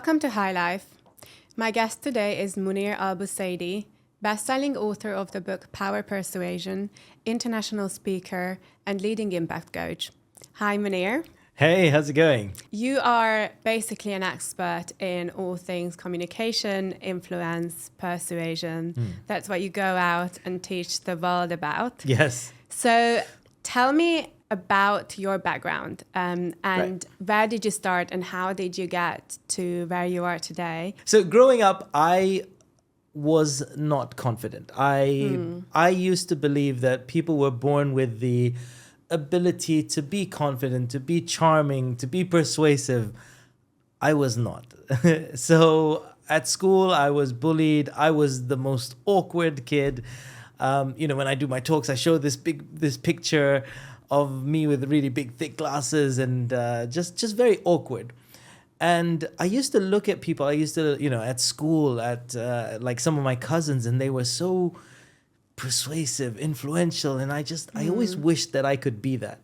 Welcome to HighLife. My guest today is Muneer Al Busaidi, best-selling author of the book Power Persuasion, international speaker, and leading impact coach. Hi, Muneer. Hey, how's it going? You are basically an expert in all things communication, influence, persuasion. That's what you go out and teach the world about. Yes. So tell me about your background and Right. where did you start and how did you get to where you are today? So growing up, I was not confident. I used to believe that people were born with the ability to be confident, to be charming, to be persuasive. I was not. So at school, I was bullied. I was the most awkward kid. When I do my talks, I show this picture of me with really big, thick glasses and just very awkward. And I used to look at people. I used to, at school, at like some of my cousins, and they were so persuasive, influential, and I always wished that I could be that.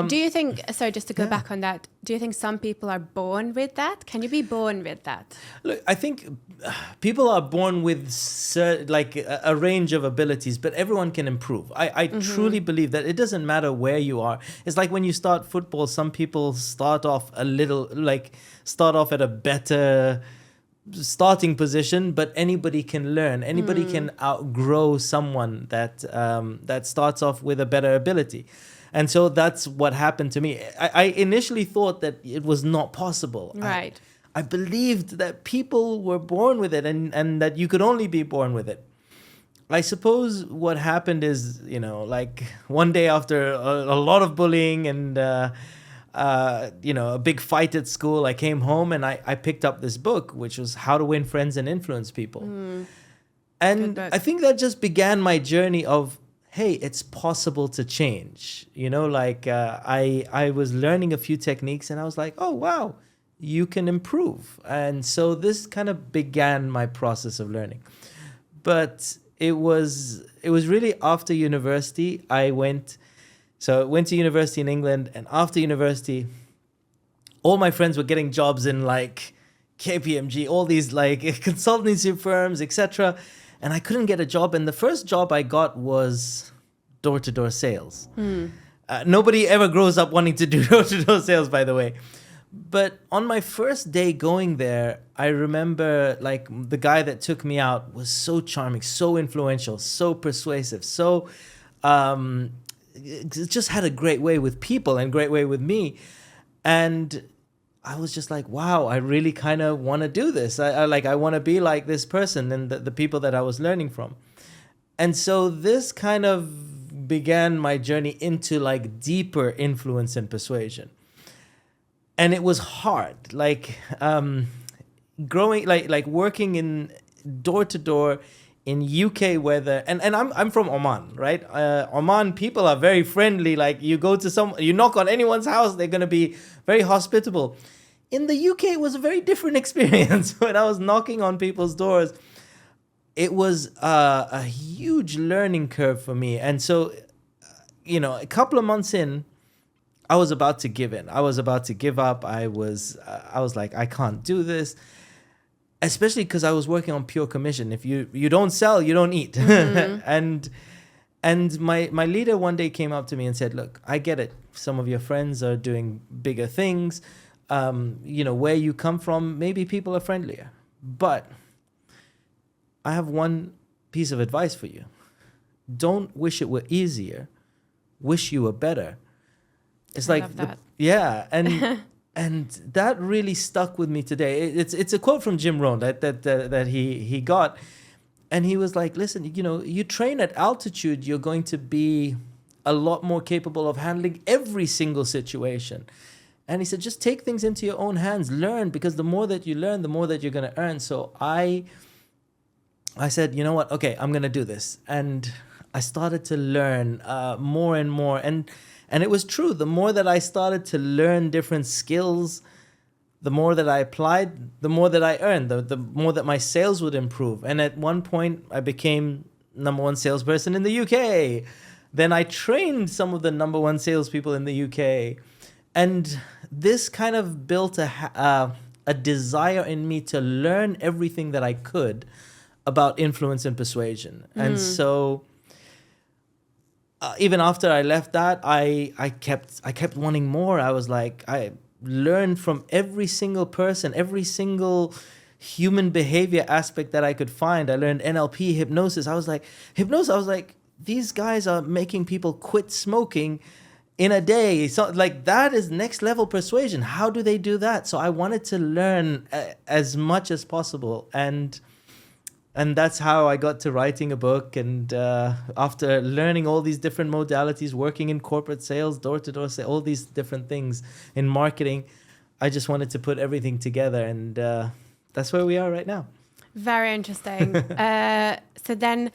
Do you think, sorry, just to go back on that, do you think some people are born with that? Can you be born with that? Look, I think people are born with a range of abilities, but everyone can improve. I truly believe that it doesn't matter where you are. It's like when you start football, some people start off at a better starting position, but anybody can learn. Anybody can outgrow someone that starts off with a better ability. And so that's what happened to me. I initially thought that it was not possible. Right. I believed that people were born with it and that you could only be born with it. I suppose what happened is, one day after a lot of bullying and, a big fight at school, I came home and I picked up this book, which was How to Win Friends and Influence People. And I think that just began my journey of, hey, it's possible to change. I was learning a few techniques and I was like, oh, wow, you can improve. And so this kind of began my process of learning. But it was really after university. I went to university in England, and after university, all my friends were getting jobs in like KPMG, all these like consultancy firms, etc. And I couldn't get a job. And the first job I got was door-to-door sales. Nobody ever grows up wanting to do door-to-door sales, by the way. But on my first day going there, I remember like the guy that took me out was so charming, so influential, so persuasive, so just had a great way with people and great way with me. And I was just like, wow, I really kind of want to do this. I want to be like this person and the people that I was learning from. And so this kind of began my journey into like deeper influence and persuasion. And it was hard, growing, like working in door to door in UK weather. And I'm from Oman, right? Oman people are very friendly. Like you knock on anyone's house, they're going to be very hospitable. In the UK, it was a very different experience. When I was knocking on people's doors, it was a huge learning curve for me. And so, a couple of months in, I was about to give in. I was about to give up. I was like, I can't do this. Especially because I was working on pure commission. If you don't sell, you don't eat. And my leader one day came up to me and said, look, I get it. Some of your friends are doing bigger things. Where you come from, maybe people are friendlier. But I have one piece of advice for you. Don't wish it were easier. Wish you were better. It's I love that. And that really stuck with me today. It's a quote from Jim Rohn that he got, and he was like, listen, you train at altitude, you're going to be a lot more capable of handling every single situation. And he said, just take things into your own hands, learn, because the more that you learn, the more that you're going to earn. So I said, you know what? Okay, I'm going to do this. And I started to learn more and more. And it was true. The more that I started to learn different skills, the more that I applied, the more that I earned, the more that my sales would improve. And at one point, I became #1 salesperson in the UK. Then I trained some of the #1 salespeople in the UK. And this kind of built a a desire in me to learn everything that I could about influence and persuasion. And so even after I left that, I kept wanting more. I was like, I learned from every single person, every single human behavior aspect that I could find. I learned NLP, hypnosis. I was like, these guys are making people quit smoking in a day. So like, that is next level persuasion. How do they do that? So I wanted to learn as much as possible. And that's how I got to writing a book. And after learning all these different modalities, working in corporate sales, door-to-door sales, all these different things in marketing, I just wanted to put everything together. And that's where we are right now. Very interesting. So then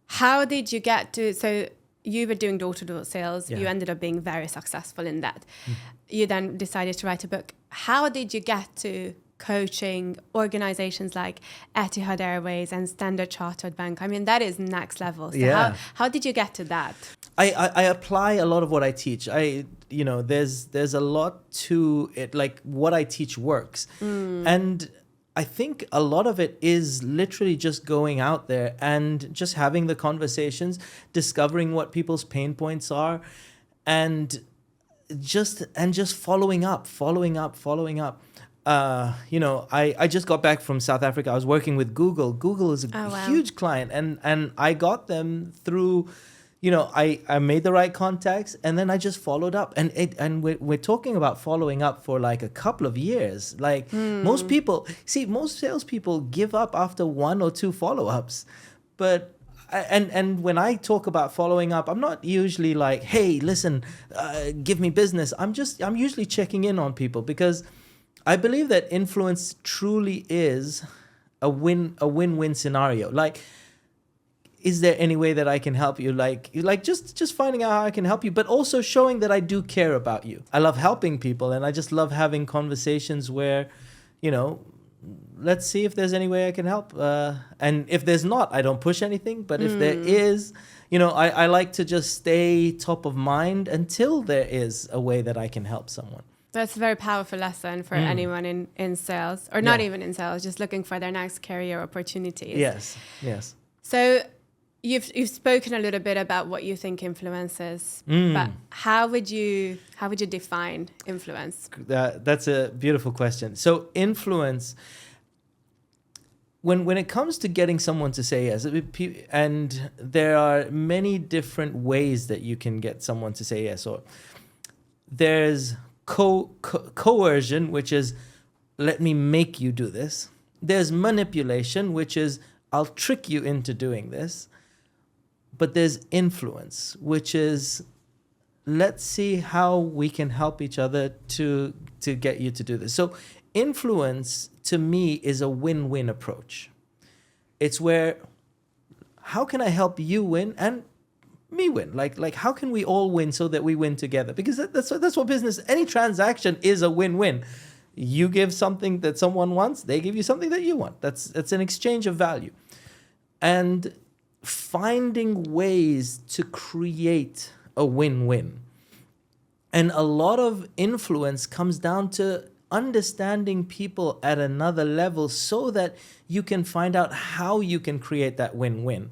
how did you get to... So you were doing door-to-door sales. Yeah. You ended up being very successful in that. You then decided to write a book. How did you get to coaching organizations like Etihad Airways and Standard Chartered Bank? I mean, that is next level. So how did you get to that? I apply a lot of what I teach. There's a lot to it, like what I teach works. And I think a lot of it is literally just going out there and just having the conversations, discovering what people's pain points are, and just following up. I just got back from South Africa. I was working with Google. Google is a huge client, and I got them through, I made the right contacts, and then I just followed up. And we're talking about following up for like a couple of years. Like most salespeople give up after 1 or 2 follow-ups. But and when I talk about following up, I'm not usually like, hey, listen, give me business. I'm usually checking in on people, because I believe that influence truly is a win-win scenario. Like, is there any way that I can help you? Like just finding out how I can help you, but also showing that I do care about you. I love helping people, and I just love having conversations where, let's see if there's any way I can help. And if there's not, I don't push anything. But if there is, I like to just stay top of mind until there is a way that I can help someone. That's a very powerful lesson for anyone in sales, or not even in sales, just looking for their next career opportunities. Yes. So you've spoken a little bit about what you think influence is, but how would you define influence? That's a beautiful question. So influence, when it comes to getting someone to say yes, and there are many different ways that you can get someone to say yes, or there's coercion, which is, let me make you do this. There's manipulation, which is, I'll trick you into doing this. But there's influence, which is, let's see how we can help each other to get you to do this. So influence, to me, is a win-win approach. It's where, how can I help you win and me win? Like how can we all win so that we win together? Because that's what business, any transaction is a win-win. You give something that someone wants, they give you something that you want. That's an exchange of value. And finding ways to create a win-win. And a lot of influence comes down to understanding people at another level so that you can find out how you can create that win-win.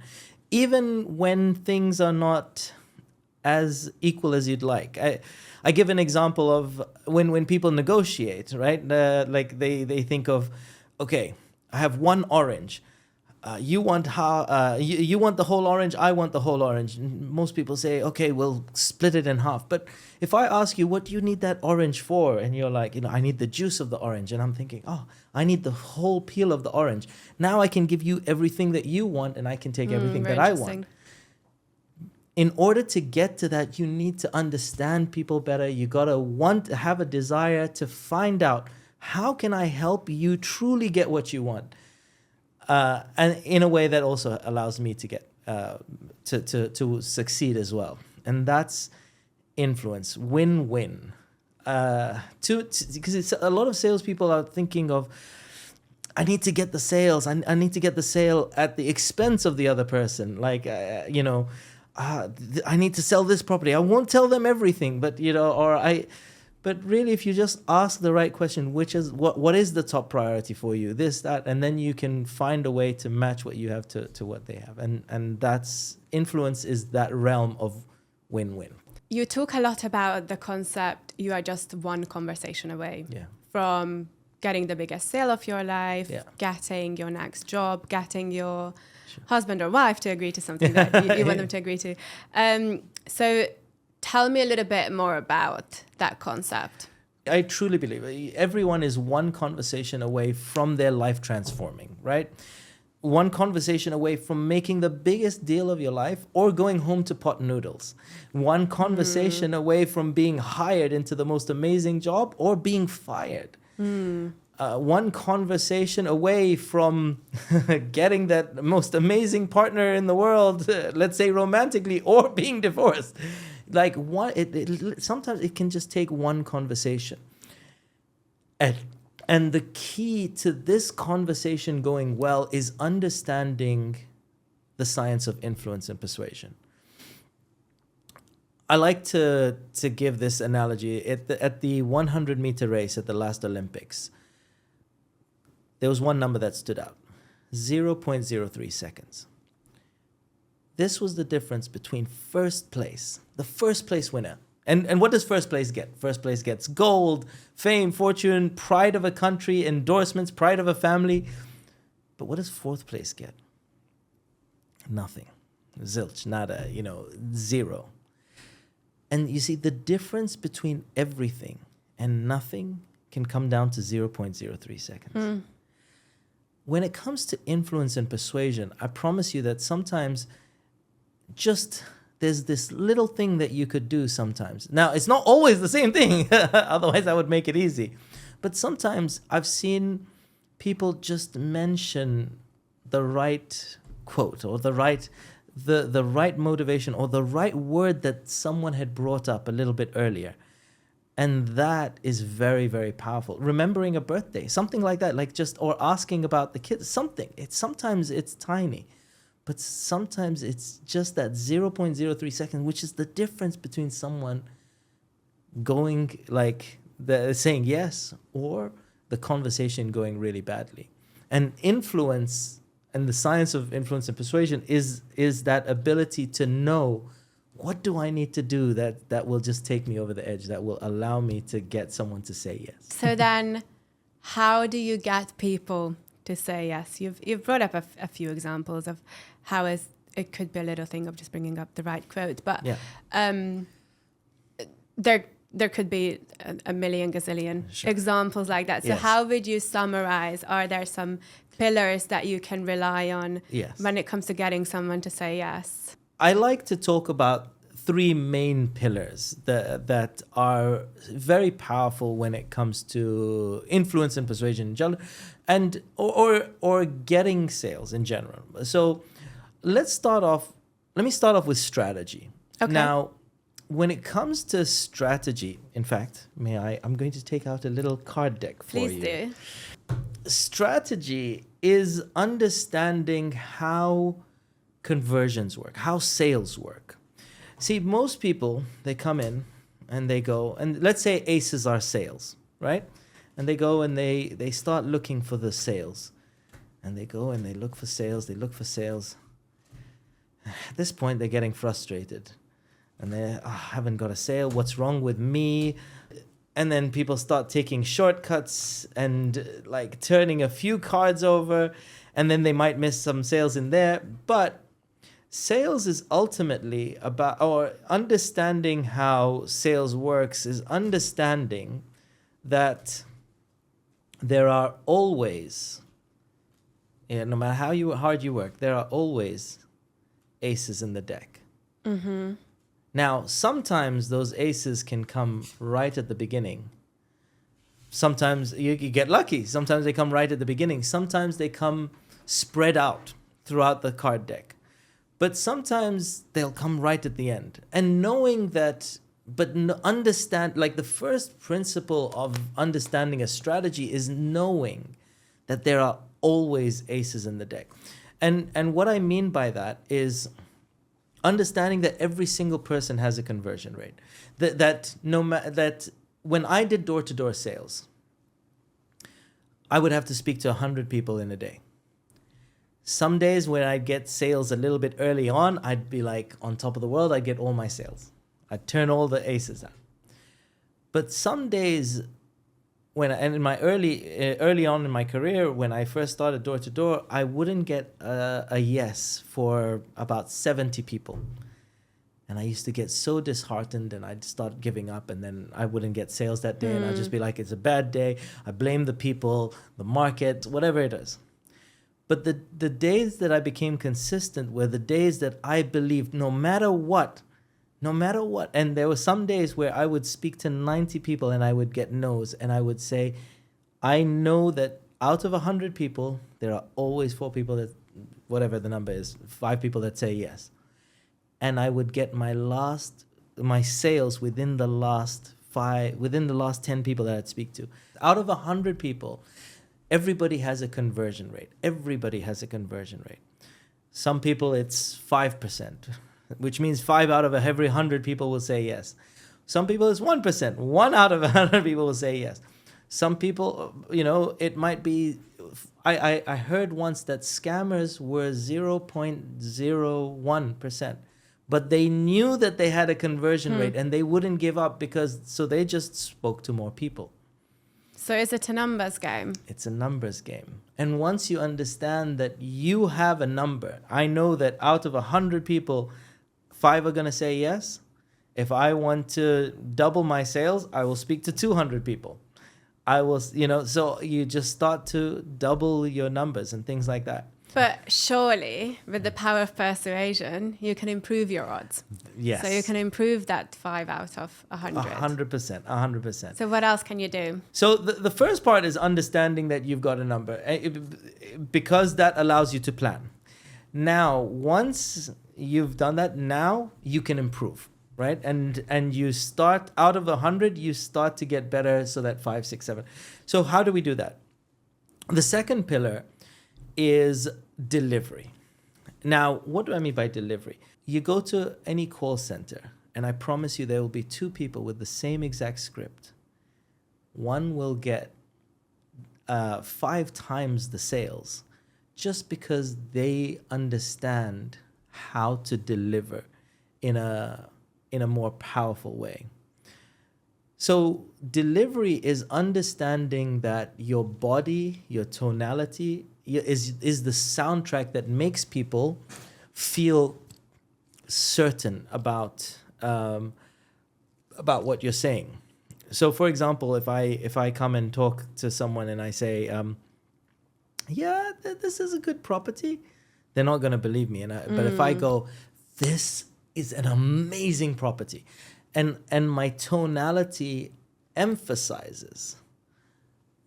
Even when things are not as equal as you'd like. I give an example of when people negotiate, right? Like they think of, okay, I have one orange. You want you want the whole orange, I want the whole orange. And most people say, okay, we'll split it in half. But if I ask you, what do you need that orange for? And you're like, I need the juice of the orange. And I'm thinking, I need the whole peel of the orange. Now I can give you everything that you want, and I can take everything that I want. In order to get to that, you need to understand people better. You got to have a desire to find out, how can I help you truly get what you want? And in a way that also allows me to get to succeed as well. And that's influence, win-win. Because it's a lot of salespeople are thinking of, I need to get the sales. I need to get the sale at the expense of the other person. Like, I need to sell this property. I won't tell them everything, but But really, if you just ask the right question, which is what is the top priority for you, this, that, and then you can find a way to match what you have to what they have. And that's influence is that realm of win-win. You talk a lot about the concept you are just one conversation away from getting the biggest sale of your life, getting your next job, getting your husband or wife to agree to something that you want them to agree to. So tell me a little bit more about that concept. I truly believe everyone is one conversation away from their life transforming, right? One conversation away from making the biggest deal of your life or going home to pot noodles. One conversation away from being hired into the most amazing job or being fired. One conversation away from getting that most amazing partner in the world, let's say romantically, or being divorced. Like sometimes it can just take one conversation. And the key to this conversation going well is understanding the science of influence and persuasion. I like to give this analogy. At the 100-meter race at the last Olympics, there was one number that stood out, 0.03 seconds. This was the difference between first place, the first place winner. And what does first place get? First place gets gold, fame, fortune, pride of a country, endorsements, pride of a family. But what does fourth place get? Nothing. Zilch, nada, zero. And you see, the difference between everything and nothing can come down to 0.03 seconds. When it comes to influence and persuasion, I promise you that sometimes there's this little thing that you could do sometimes. Now, it's not always the same thing. Otherwise, I would make it easy. But sometimes I've seen people just mention the right quote or the right motivation or the right word that someone had brought up a little bit earlier. And that is very, very powerful. Remembering a birthday, something like that, or asking about the kids, something. Sometimes it's tiny. But sometimes it's just that 0.03 seconds, which is the difference between someone going saying yes or the conversation going really badly. And influence and the science of influence and persuasion is that ability to know what do I need to do that will just take me over the edge, that will allow me to get someone to say yes. So then how do you get people to say yes? You've brought up a few examples of how it could be a little thing of just bringing up the right quote, but there could be a million gazillion examples like that. So how would you summarize? Are there some pillars that you can rely on when it comes to getting someone to say yes? I like to talk about three main pillars that are very powerful when it comes to influence and persuasion in general, and or getting sales in general. So let me start off with strategy. Okay. Now, when it comes to strategy, in fact, I'm going to take out a little card deck for you. Please do. Strategy is understanding how conversions work, how sales work. See, most people, they come in and they go, and let's say ACEs are sales, right? And they go and they start looking for the sales. And they go and they look for sales, At this point, they're getting frustrated. And they haven't got a sale. What's wrong with me? And then people start taking shortcuts and turning a few cards over. And then they might miss some sales in there. But sales is ultimately about, or understanding how sales works is understanding that there are always, no matter how hard you work, there are always aces in the deck. Mm-hmm. Now, sometimes those aces can come right at the beginning. Sometimes you get lucky. Sometimes they come right at the beginning. Sometimes they come spread out throughout the card deck. But sometimes they'll come right at the end. And knowing that, understand, the first principle of understanding a strategy is knowing that there are always aces in the deck. And what I mean by that is understanding that every single person has a conversion rate. That when I did door-to-door sales, I would have to speak to 100 people in a day. Some days when I'd get sales a little bit early on, I'd be like on top of the world. I'd get all my sales. I'd turn all the aces out. But some days in my early on in my career, when I first started door to door, I wouldn't get a yes for about 70 people. And I used to get so disheartened and I'd start giving up, and then I wouldn't get sales that day. And I'd just be like, it's a bad day. I blame the people, the market, whatever it is. But the days that I became consistent were the days that I believed no matter what, and there were some days where I would speak to 90 people and I would get no's, and I would say, I know that out of 100 people, there are always 4 people that, whatever the number is, 5 people that say yes. And I would get my sales within the last 10 people that I'd speak to. Out of 100 people, everybody has a conversion rate. Some people it's 5%, which means 5 out of every 100 people will say yes. Some people it's 1%. 1 out of 100 people will say yes. Some people, it might be, I heard once that scammers were 0.01%. But they knew that they had a conversion rate and they wouldn't give up so they just spoke to more people. So is it a numbers game? It's a numbers game. And once you understand that you have a number, I know that out of 100 people, 5 are going to say yes. If I want to double my sales, I will speak to 200 people. I will, so you just start to double your numbers and things like that. But surely, with the power of persuasion, you can improve your odds. Yes. So you can improve that 5 out of 100. 100%. So what else can you do? So the first part is understanding that you've got a number, because that allows you to plan. Now, once you've done that, now you can improve, right? And you start out of 100, you start to get better, so that 5, 6, 7. So how do we do that? The second pillar is delivery. Now, what do I mean by delivery? You go to any call center, and I promise you there will be 2 people with the same exact script. One will get 5 times the sales just because they understand how to deliver in a more powerful way. So delivery is understanding that your body, your tonality is the soundtrack that makes people feel certain about what you're saying. So, for example, if I come and talk to someone and I say, this is a good property, they're not going to believe me. But if I go, this is an amazing property, and my tonality emphasizes,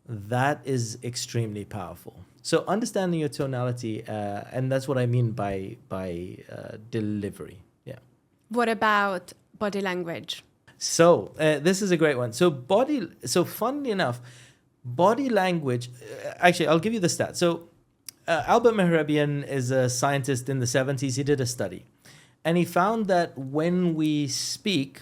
that is extremely powerful. So understanding your tonality, and that's what I mean by delivery. Yeah. What about body language? So this is a great one. So funnily enough, body language. Actually, I'll give you the stat. So Albert Mehrabian is a scientist in the 70s. He did a study, and he found that when we speak,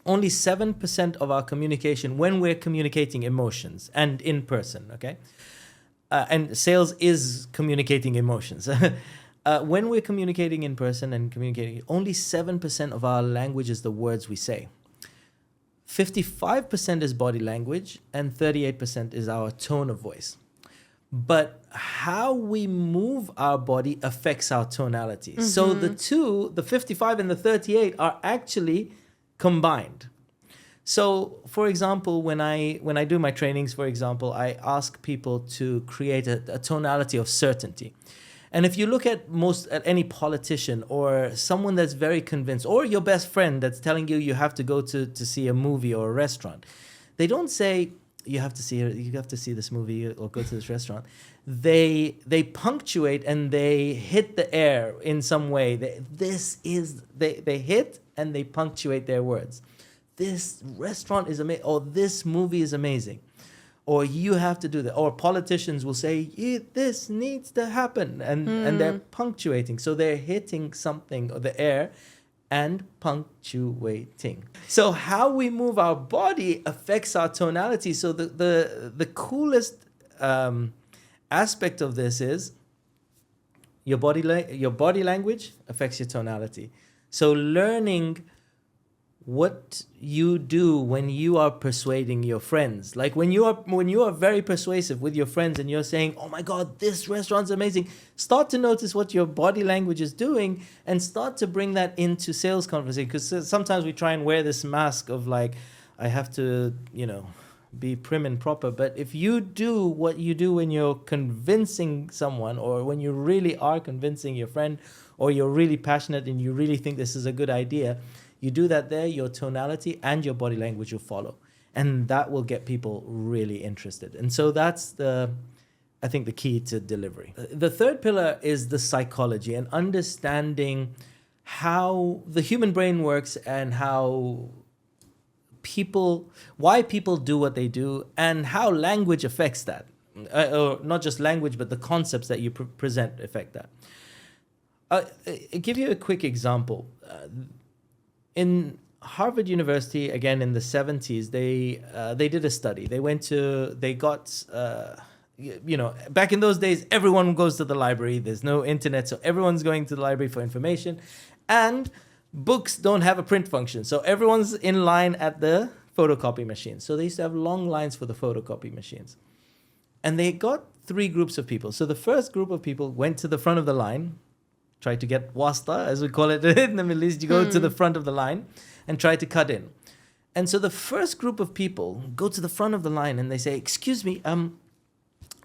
only 7% of our communication, when we're communicating emotions and in person, okay? And sales is communicating emotions. When we're communicating in person and communicating, only 7% of our language is the words we say. 55% is body language and 38% is our tone of voice. But how we move our body affects our tonality. Mm-hmm. So the 55 and the 38 are actually combined. So, for example, when I do my trainings, for example, I ask people to create a tonality of certainty. And if you look at any politician or someone that's very convinced, or your best friend that's telling you have to go to see a movie or a restaurant, they don't say you have to see this movie or go to this restaurant. They punctuate and they hit the air in some way. They hit and they punctuate their words. This restaurant is amazing, or this movie is amazing, or you have to do that. Or politicians will say, this needs to happen, and they're punctuating. So they're hitting something, or the air, and punctuating. So how we move our body affects our tonality. So the coolest aspect of this is your body language affects your tonality. So learning what you do when you are persuading your friends, like when you are very persuasive with your friends and you're saying, oh my god, this restaurant's amazing, start to notice what your body language is doing and start to bring that into sales conversation. Because sometimes we try and wear this mask of like, I have to be prim and proper. But if you do what you do when you're convincing someone, or when you really are convincing your friend, or you're really passionate and you really think this is a good idea, you do that there, your tonality and your body language will follow. And that will get people really interested. And so that's I think the key to delivery. The third pillar is the psychology and understanding how the human brain works and why people do what they do and how language affects that. Or not just language, but the concepts that you present affect that. I'll give you a quick example. In Harvard University, again in the 70s, they did a study. Back in those days, everyone goes to the library. There's no internet, so everyone's going to the library for information. And books don't have a print function, so everyone's in line at the photocopy machine. So they used to have long lines for the photocopy machines. And they got 3 groups of people. So the first group of people went to the front of the line, try to get wasta, as we call it in the Middle East. You go to the front of the line and try to cut in. And so the first group of people go to the front of the line and they say, excuse me, can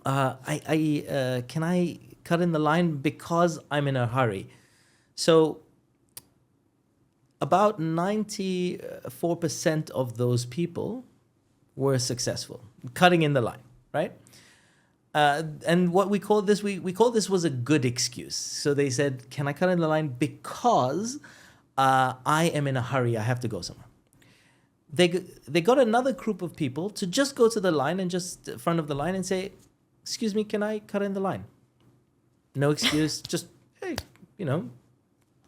I cut in the line because I'm in a hurry? So about 94% of those people were successful cutting in the line, right? And what we call this, we call this was a good excuse. So they said, can I cut in the line because I am in a hurry, I have to go somewhere. They got another group of people to just go to the line and just front of the line and say, excuse me, can I cut in the line? No excuse, just, hey, can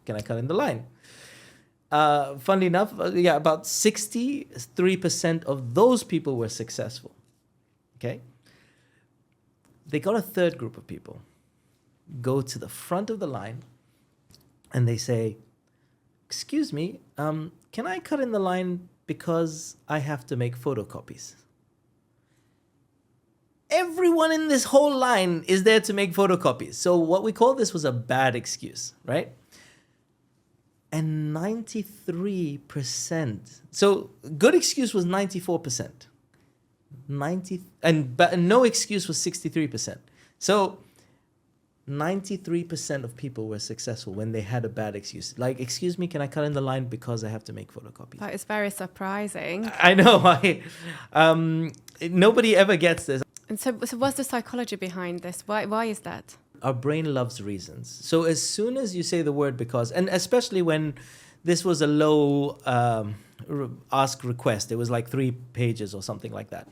I cut in the line? Funnily enough, about 63% of those people were successful. Okay? They got a third group of people, go to the front of the line, and they say, excuse me, can I cut in the line because I have to make photocopies? Everyone in this whole line is there to make photocopies. So what we call this was a bad excuse, right? And 93%, so good excuse was 94%. But no excuse was 63%. So 93% of people were successful when they had a bad excuse. Like, excuse me, can I cut in the line because I have to make photocopies? That is very surprising. I know. Nobody ever gets this. And so what's the psychology behind this? Why is that? Our brain loves reasons. So as soon as you say the word because, and especially when this was a low ask request, it was like 3 pages or something like that.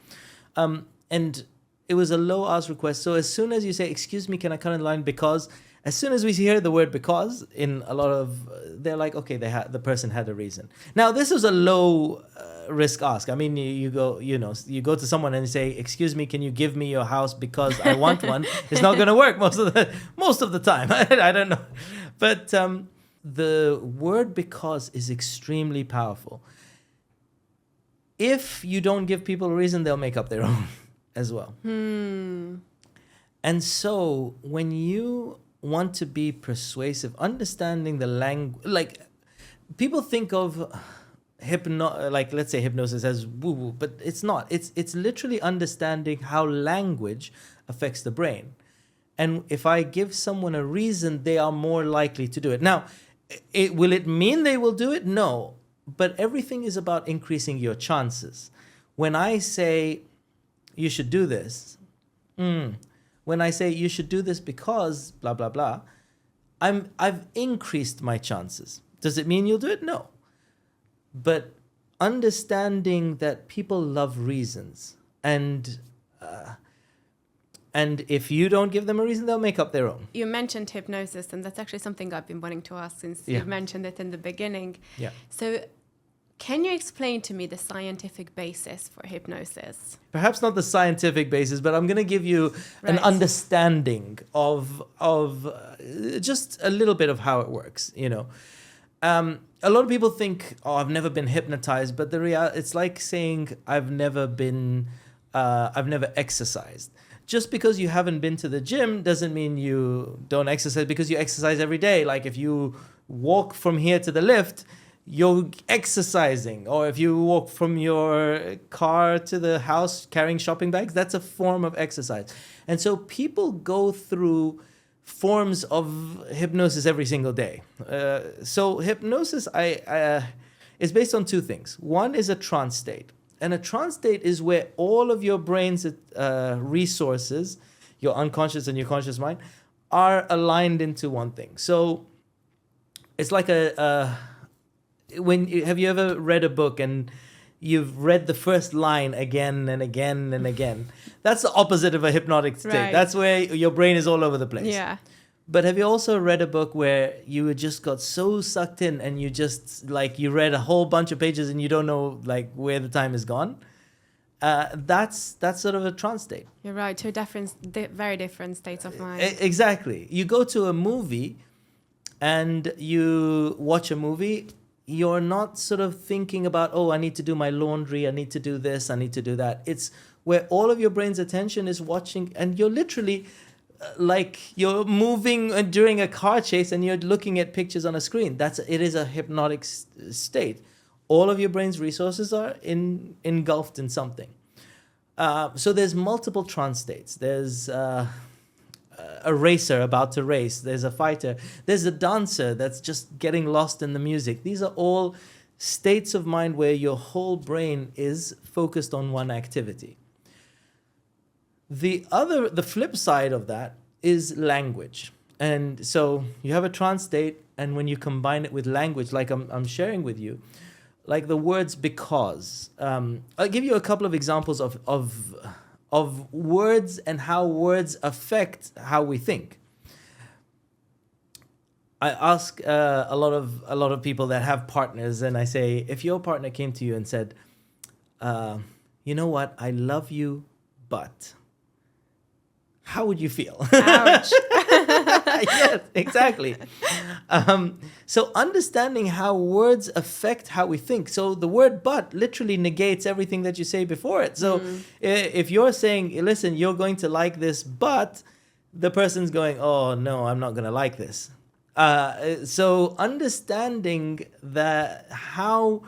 And it was a low ask request. So as soon as you say, excuse me, can I cut in line because, as soon as we hear the word because, in a lot of, they're like, okay, the person had a reason. Now, this is a low risk ask. I mean, you go to someone and you say, excuse me, can you give me your house because I want one? It's not going to work most of the time. I don't know. But the word because is extremely powerful. If you don't give people a reason, they'll make up their own as well. And so when you want to be persuasive, understanding the language, like people think of let's say hypnosis as woo-woo, but it's not. It's literally understanding how language affects the brain. And if I give someone a reason, they are more likely to do it. Now, will it mean they will do it? No. But everything is about increasing your chances. When I say you should do this, when I say you should do this because blah blah blah, I've increased my chances. Does it mean you'll do it? No. But understanding that people love reasons, and And if you don't give them a reason, they'll make up their own. You mentioned hypnosis, and that's actually something I've been wanting to ask since Yeah. you mentioned it in the beginning. Yeah. So can you explain to me the scientific basis for hypnosis? Perhaps not the scientific basis, but I'm going to give you an Right. understanding of just a little bit of how it works. A lot of people think, "Oh, I've never been hypnotized," but it's like saying, I've never exercised." Just because you haven't been to the gym doesn't mean you don't exercise, because you exercise every day. Like if you walk from here to the lift, you're exercising. Or if you walk from your car to the house carrying shopping bags, that's a form of exercise. And so people go through forms of hypnosis every single day. So hypnosis is based on two things. One is a trance state. And a trance state is where all of your brain's resources, your unconscious and your conscious mind, are aligned into one thing. So it's like have you ever read a book and you've read the first line again and again and again? That's the opposite of a hypnotic state. Right. That's where your brain is all over the place. Yeah. But have you also read a book where you just got so sucked in and you just you read a whole bunch of pages and you don't know where the time is gone? That's sort of a trance state. You're right. Two very different states of mind. Exactly. You go to a movie and you watch a movie. You're not sort of thinking about, oh, I need to do my laundry, I need to do this, I need to do that. It's where all of your brain's attention is watching, and you're literally you're moving during a car chase and you're looking at pictures on a screen. It is a hypnotic state. All of your brain's resources are engulfed in something. So there's multiple trance states. There's a racer about to race. There's a fighter. There's a dancer that's just getting lost in the music. These are all states of mind where your whole brain is focused on one activity. The flip side of that is language. And so you have a trance state, and when you combine it with language, like I'm sharing with you, like the words because. I'll give you a couple of examples of words and how words affect how we think. I ask a lot of people that have partners, and I say, if your partner came to you and said, you know what, I love you, but... how would you feel? Ouch. Yes, exactly. So understanding how words affect how we think. So the word but literally negates everything that you say before it. So if you're saying, listen, you're going to like this, but the person's going, oh, no, I'm not going to like this. So understanding how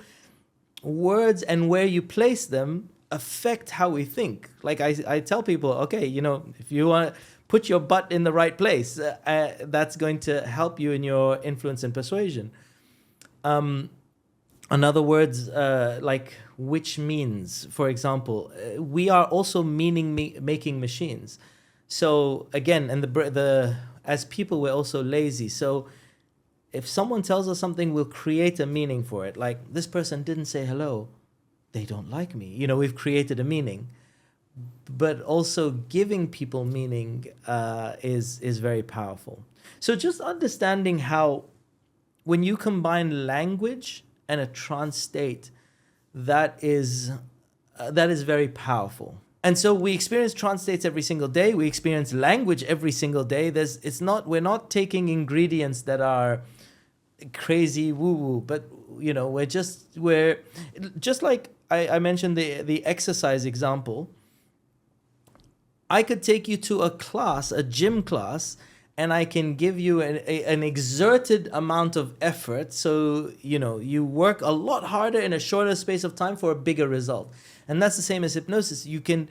words and where you place them affect how we think. Like I tell people, okay, if you want to put your butt in the right place, that's going to help you in your influence and persuasion. In other words, like which means, for example, we are also meaning-making machines. So again, and as people, we're also lazy. So if someone tells us something, we'll create a meaning for it. Like, this person didn't say hello, they don't like me. We've created a meaning. But also giving people meaning is very powerful. So just understanding how when you combine language and a trance state, that is very powerful. And so we experience trance states every single day. We experience language every single day. We're not taking ingredients that are crazy woo-woo, but we're just like I mentioned the exercise example. I could take you to a gym class, and I can give you an exerted amount of effort. So, you work a lot harder in a shorter space of time for a bigger result. And that's the same as hypnosis. You can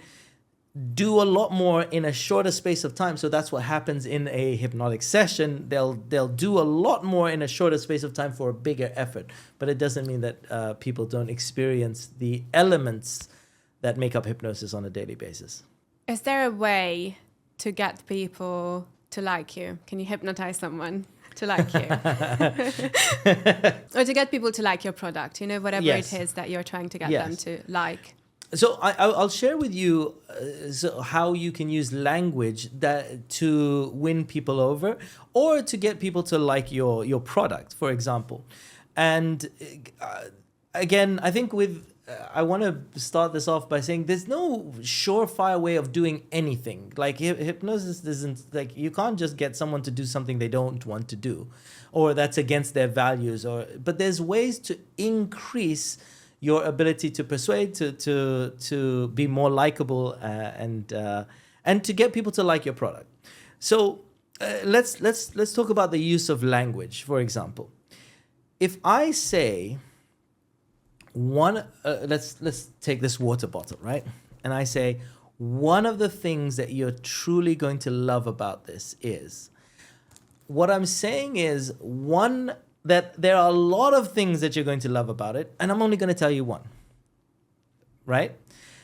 do a lot more in a shorter space of time. So that's what happens in a hypnotic session. They'll do a lot more in a shorter space of time for a bigger effort. But it doesn't mean that people don't experience the elements that make up hypnosis on a daily basis. Is there a way to get people to like you? Can you hypnotize someone to like you? Or to get people to like your product, whatever Yes. it is that you're trying to get Yes. them to like? So I'll share with you how you can use language that to win people over or to get people to like your product, for example. And again, I think I want to start this off by saying there's no surefire way of doing anything. Like hypnosis isn't like you can't just get someone to do something they don't want to do, or that's against their values. But there's ways to increase your ability to persuade, to be more likable, and to get people to like your product. So let's talk about the use of language, for example. If I say let's take this water bottle, right? And I say, one of the things that you're truly going to love about this is, what I'm saying is that there are a lot of things that you're going to love about it, and I'm only going to tell you one, right?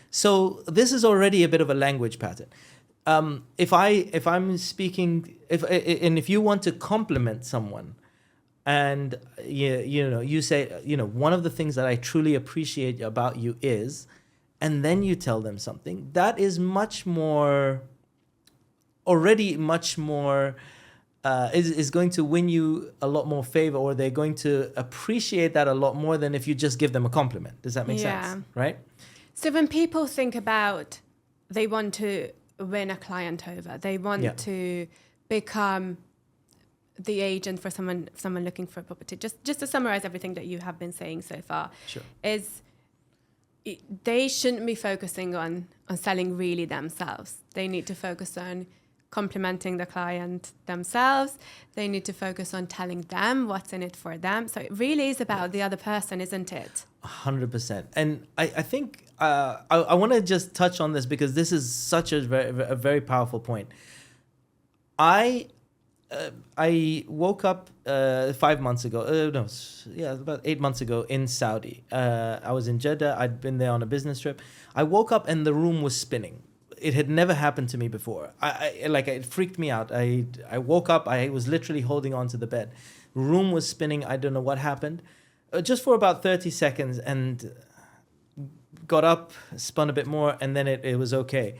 So this is already a bit of a language pattern. If I'm speaking, if you want to compliment someone, and you say, one of the things that I truly appreciate about you is, and then you tell them something that is much more is going to win you a lot more favor, or they're going to appreciate that a lot more than if you just give them a compliment. Does that make sense? Right? So when people think about they want to win a client over, they want to become the agent for someone looking for a property. Just to summarize everything that you have been saying so far, sure. They shouldn't be focusing on selling really themselves. They need to focus on complimenting the client themselves. They need to focus on telling them what's in it for them. So it really is about the other person, isn't it? 100%. And I think I want to just touch on this because this is such a very powerful point. I woke up 5 months ago. About 8 months ago in Saudi. I was in Jeddah. I'd been there on a business trip. I woke up and the room was spinning. It had never happened to me before. It freaked me out. I woke up. I was literally holding on to the bed. The room was spinning. I don't know what happened. Just for about 30 seconds, and got up, spun a bit more, and then it was okay.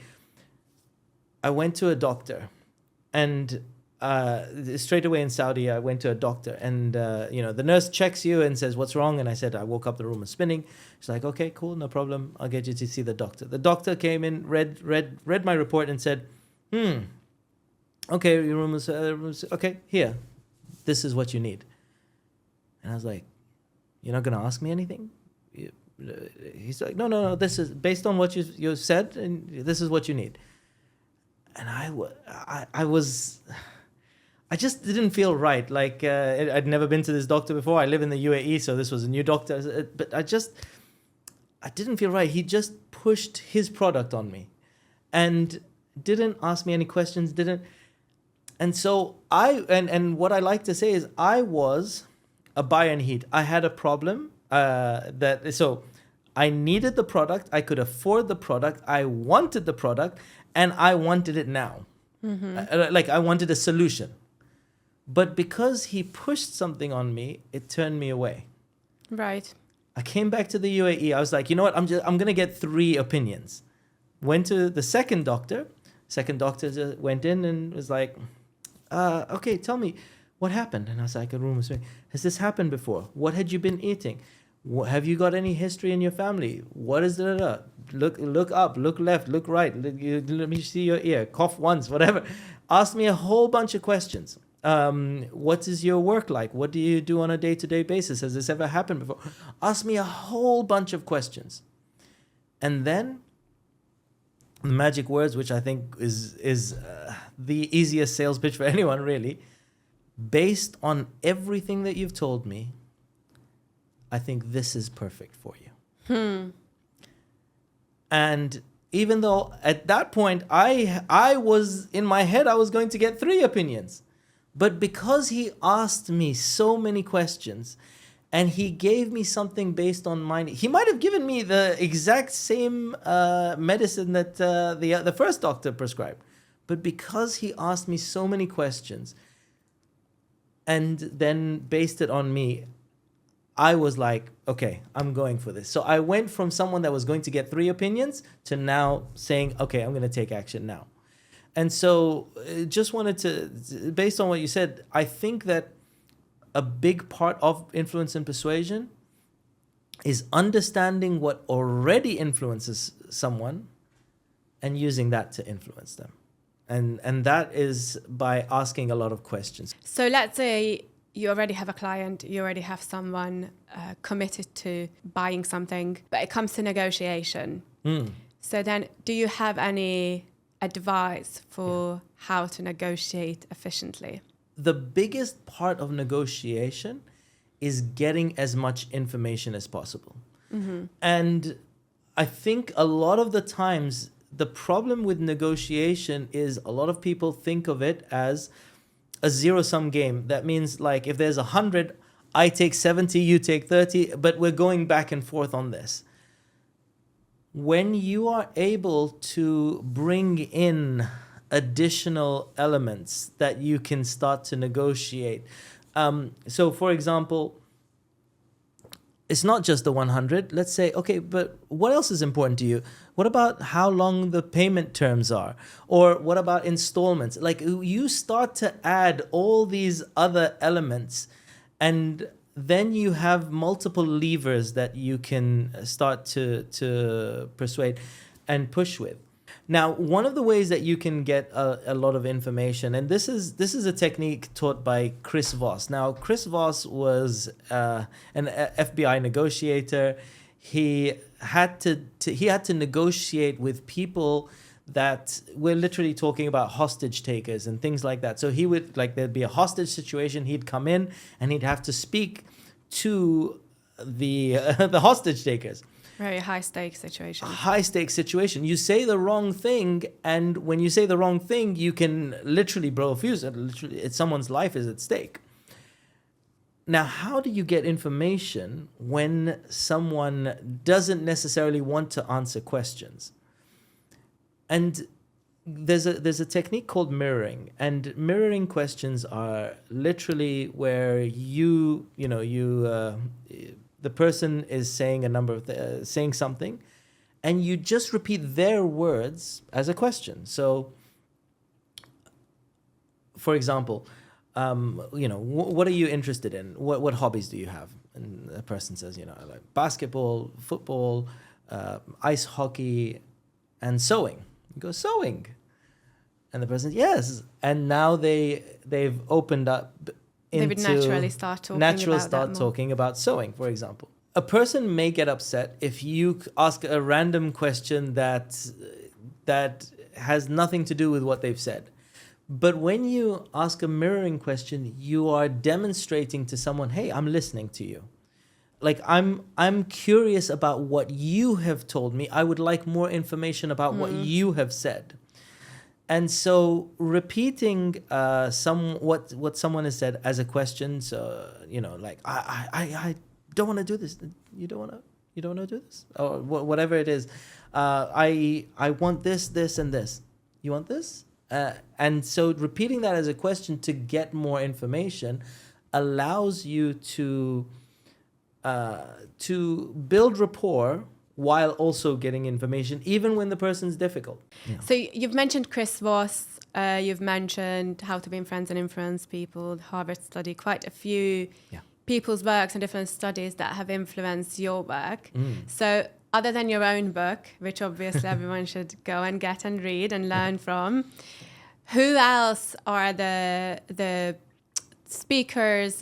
I went to a doctor, and straight away in Saudi, I went to a doctor, and the nurse checks you and says, "What's wrong?" And I said, "I woke up, the room was spinning." She's like, "Okay, cool, no problem. I'll get you to see the doctor." The doctor came in, read my report, and said, "Okay, your room is okay. Here, this is what you need." And I was like, "You're not gonna ask me anything?" He's like, "No. This is based on what you said, and this is what you need." And I just didn't feel right. Like I'd never been to this doctor before. I live in the UAE, so this was a new doctor. But I didn't feel right. He just pushed his product on me, and didn't ask me any questions. And so and what I like to say is I was a buyer in heat. I had a problem so I needed the product. I could afford the product. I wanted the product, and I wanted it now. Mm-hmm. I wanted a solution. But because he pushed something on me, it turned me away. Right. I came back to the UAE. I was like, you know what? I'm going to get 3 opinions. Went to the second doctor. Second doctor just went in and was like, okay, tell me what happened. And I was like, a room was spinning. Has this happened before? What had you been eating? Have you got any history in your family? What is that? Look up, look left, look right. Let me see your ear. Cough once, whatever. Asked me a whole bunch of questions. What is your work like? What do you do on a day-to-day basis? Has this ever happened before? Asked me a whole bunch of questions. And then the magic words, which I think is the easiest sales pitch for anyone, really. Based on everything that you've told me, I think this is perfect for you. And even though at that point I was in my head, I was going to get 3 opinions. But because he asked me so many questions and he gave me something based on mine, he might have given me the exact same medicine that the first doctor prescribed. But because he asked me so many questions and then based it on me, I was like, okay, I'm going for this. So I went from someone that was going to get 3 opinions to now saying, okay, I'm going to take action now. And so just wanted to, based on what you said, I think that a big part of influence and persuasion is understanding what already influences someone and using that to influence them. And that is by asking a lot of questions. So let's say you already have a client, you already have someone committed to buying something, but it comes to negotiation. So then do you have any advice for how to negotiate efficiently? The biggest part of negotiation is getting as much information as possible. And I think a lot of the times the problem with negotiation is a lot of people think of it as a zero-sum game. That means like if there's 100, I take 70, you take 30, but we're going back and forth on this. When you are able to bring in additional elements that you can start to negotiate. So for example, it's not just the 100. Let's say, okay, but what else is important to you? What about how long the payment terms are? Or what about installments? Like you start to add all these other elements, and then you have multiple levers that you can start to persuade and push with. Now, one of the ways that you can get a lot of information, and this is a technique taught by Chris Voss. Now, Chris Voss was an FBI negotiator. He had to negotiate with people that we're literally talking about hostage takers and things like that. So he would, like, there'd be a hostage situation. He'd come in and he'd have to speak to the hostage takers. Very high stakes situation. High stakes situation. You say the wrong thing, and when you say the wrong thing, you can literally blow a fuse. Someone's life is at stake. Now, how do you get information when someone doesn't necessarily want to answer questions? And there's a technique called mirroring, and mirroring questions are literally where the person is saying saying something, and you just repeat their words as a question. So, for example, what are you interested in? What hobbies do you have? And the person says, I like basketball, football, ice hockey, and sewing. You go, sewing, and the person says, yes. And now they've opened up. They would naturally start talking about sewing, for example. A person may get upset if you ask a random question that has nothing to do with what they've said. But when you ask a mirroring question, you are demonstrating to someone, hey, I'm listening to you. Like, I'm curious about what you have told me. I would like more information about what you have said. And so repeating what someone has said as a question, so like I don't want to do this. You don't want to do this, or whatever it is. I want this, and this. You want this? And so repeating that as a question to get more information allows you to build rapport while also getting information, even when the person's difficult. Yeah. So you've mentioned Chris Voss, you've mentioned How to Win Friends and Influence People, the Harvard study, quite a few people's works and different studies that have influenced your work. So other than your own book, which obviously everyone should go and get and read and learn from, who else are the speakers,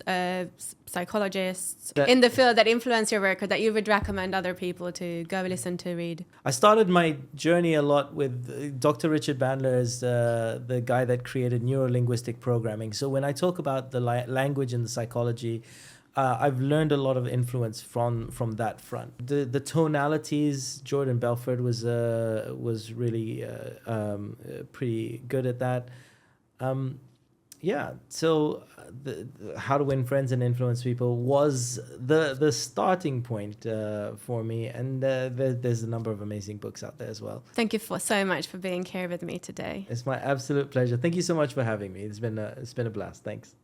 psychologists in the field that influence your work, or that you would recommend other people to go listen to, read? I started my journey a lot with Dr. Richard Bandler as the guy that created neuro-linguistic programming. So when I talk about the language and the psychology, I've learned a lot of influence from that front. The tonalities, Jordan Belford was really pretty good at that. So How to Win Friends and Influence People was the starting point for me, and there's a number of amazing books out there as well. Thank you so much for being here with me today. It's my absolute pleasure. Thank you so much for having me. It's been a blast. Thanks.